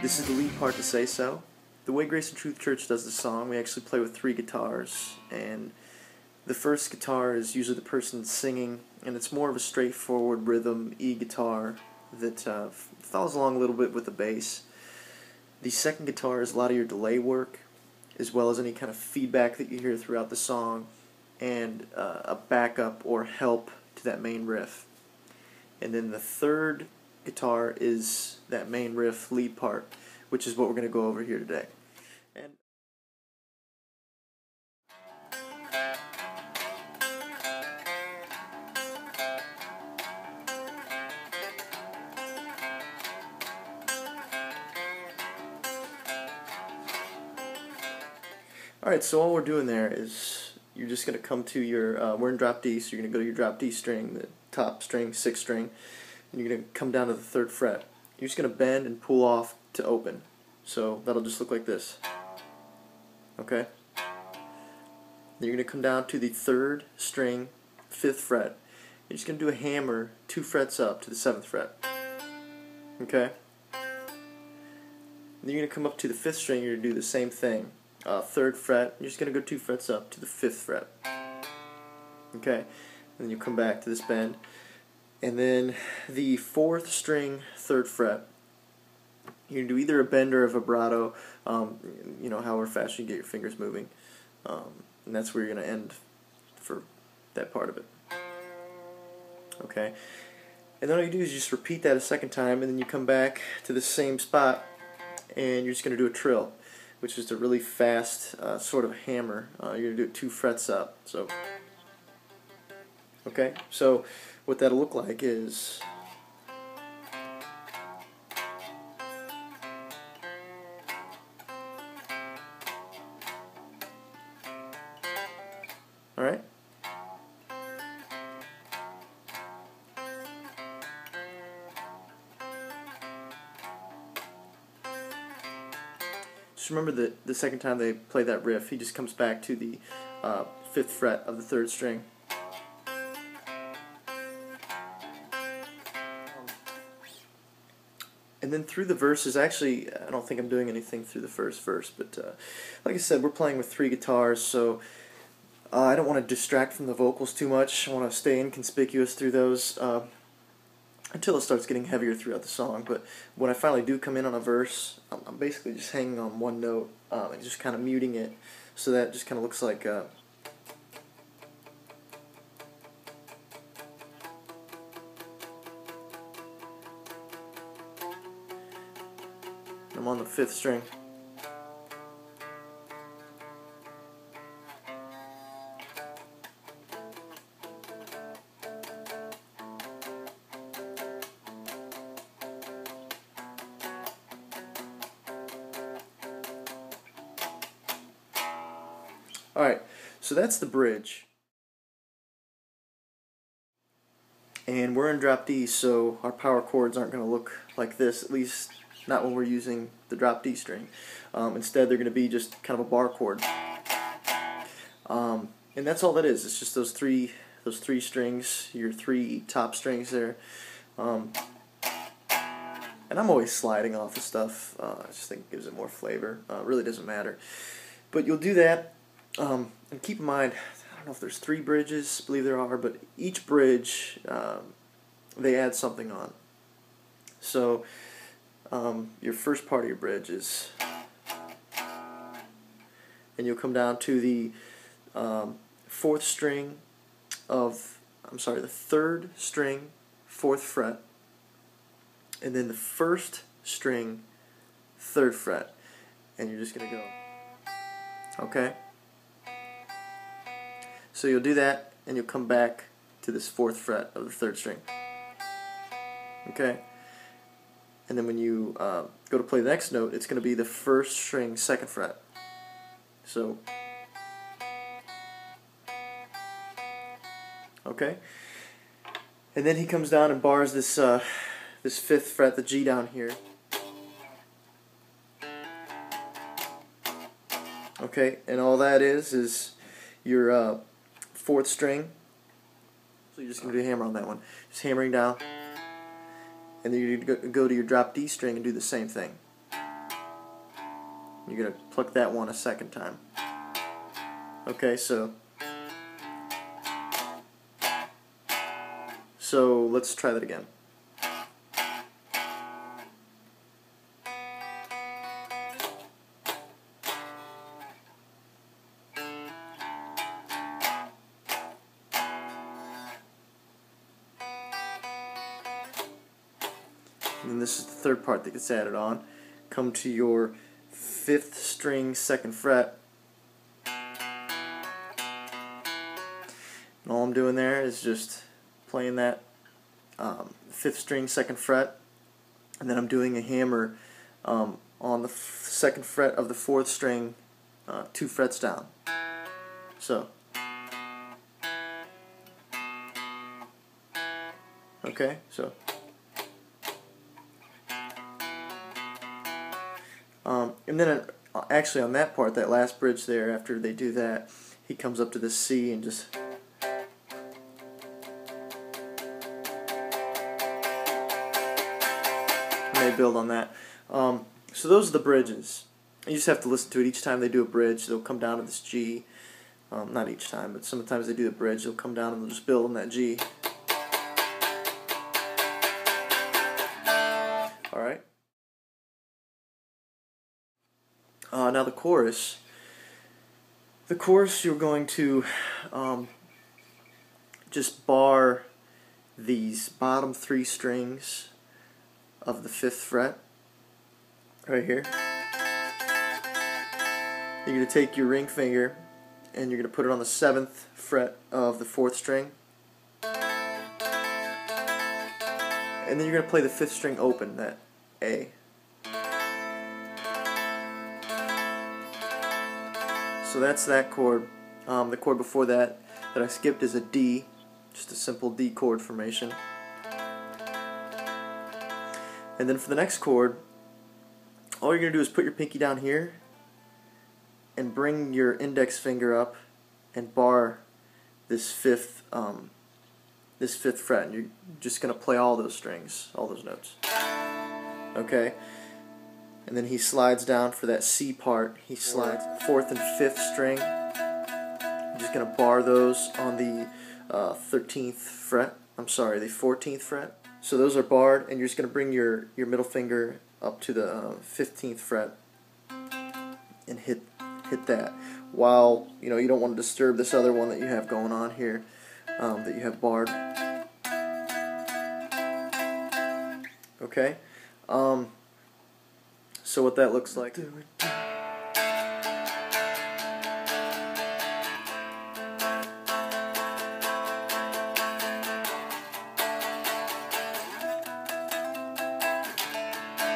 This is the lead part to Say So. The way Grace and Truth Church does the song, we actually play with 3 guitars, and the first guitar is usually the person singing, and it's more of a straightforward rhythm E guitar that follows along a little bit with the bass. The second guitar is a lot of your delay work, as well as any kind of feedback that you hear throughout the song, and a backup or help to that main riff. And then the third guitar is that main riff lead part, which is what we're going to go over here today. And alright, so all we're doing there is you're just going to come to your, we're in drop D, so you're going to go to your drop D string, the top string, 6th string, and you're going to come down to the 3rd fret. You're just going to bend and pull off to open. So that'll just look like this. Okay? Then you're going to come down to the 3rd string, 5th fret. You're just going to do a hammer 2 frets up to the 7th fret. Okay? Then you're going to come up to the 5th string, you're going to do the same thing. 3rd fret, you're just going to go 2 frets up to the 5th fret. Okay? And then you come back to this bend. And then the 4th string, 3rd fret, you can do either a bend or a vibrato, however fast you get your fingers moving. And that's where you're going to end for that part of it. Okay? And then all you do is just repeat that a second time, and then you come back to the same spot, and you're just going to do a trill, which is a really fast sort of hammer. You're going to do it 2 frets up. So, okay? So what that'll look like is... Alright? Just remember that the second time they play that riff, he just comes back to the 5th fret of the 3rd string. And then through the verses, actually, I don't think I'm doing anything through the first verse, but like I said, we're playing with 3 guitars, so I don't want to distract from the vocals too much. I want to stay inconspicuous through those until it starts getting heavier throughout the song. But when I finally do come in on a verse, I'm basically just hanging on one note and just kind of muting it, so that just kind of looks like I'm on the 5th string. Alright, so that's the bridge. And we're in drop D, so our power chords aren't going to look like this, at least not when we're using the drop D string. Instead, they're going to be just kind of a bar chord. And that's all that is. It's just those three strings, your 3 top strings there. And I'm always sliding off of stuff. I just think it gives it more flavor. It really doesn't matter. But you'll do that. And keep in mind, I don't know if there's 3 bridges, I believe there are, but each bridge, they add something on. So, your first part of your bridge is, and you'll come down to the 4th string of, the 3rd string, 4th fret, and then the 1st string, 3rd fret, and you're just going to go. Okay? So you'll do that, and you'll come back to this 4th fret of the 3rd string. Okay? And then when you go to play the next note, it's going to be the 1st string, 2nd fret. So, okay? And then he comes down and bars this 5th fret, the G down here. Okay? And all that is your 4th string. So you're just going to do a hammer on that one. Just hammering down. And then you go to your drop D string and do the same thing. You're going to pluck that one a second time. Okay, so let's try that again. And then this is the third part that gets added on. Come to your 5th string 2nd fret. And all I'm doing there is just playing that 5th string 2nd fret, and then I'm doing a hammer on the 2nd fret of the 4th string 2 frets down. So, okay, so and then actually on that part, that last bridge there, after they do that, he comes up to the C and just may build on that. So those are the bridges. You just have to listen to it each time they do a bridge. They'll come down to this G. Not each time, but sometimes they do the bridge. They'll come down and they'll just build on that G. Alright. Now the chorus. The chorus, you're going to just bar these bottom 3 strings of the 5th fret right here. You're going to take your ring finger and you're going to put it on the 7th fret of the 4th string, and then you're going to play the 5th string open, that A. So that's that chord. The chord before that I skipped is a D, just a simple D chord formation. And then for the next chord, all you're going to do is put your pinky down here and bring your index finger up and bar this 5th fret, and you're just going to play all those strings, all those notes. Okay? And then he slides down for that C part. He slides 4th and 5th string. You're just going to bar those on the 13th fret. I'm sorry, the 14th fret. So those are barred, and you're just going to bring your middle finger up to the 15th fret and hit that. While you don't want to disturb this other one that you have going on here, that you have barred. Okay. So what that looks like.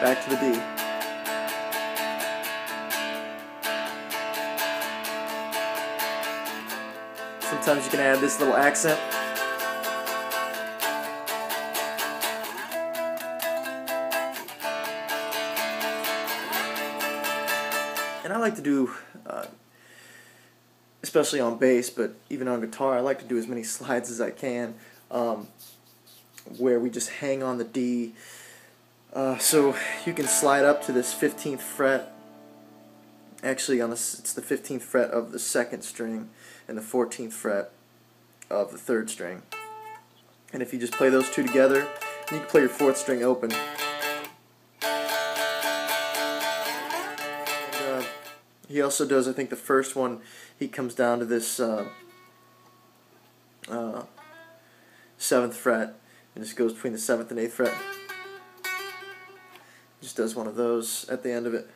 Back to the D. Sometimes you can add this little accent. And I like to do, especially on bass, but even on guitar, I like to do as many slides as I can, where we just hang on the D. So you can slide up to this 15th fret. Actually, it's the 15th fret of the 2nd string and the 14th fret of the 3rd string. And if you just play those two together, you can play your 4th string open. And, he also does, I think, the first one. He comes down to this 7th fret and just goes between the 7th and 8th fret. Just does one of those at the end of it.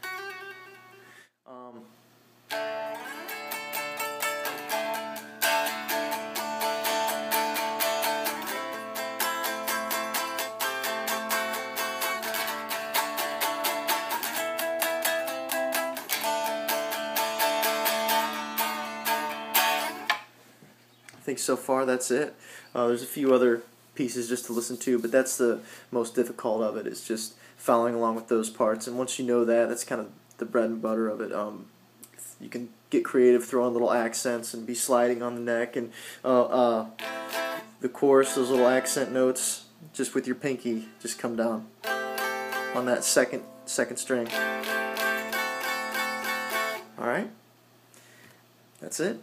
I think so far that's it. There's a few other pieces just to listen to, but that's the most difficult of it, is just following along with those parts. And once you know that, that's kind of the bread and butter of it. You can get creative, throw in little accents and be sliding on the neck, and the chorus, those little accent notes, just with your pinky, just come down on that second string. Alright? That's it.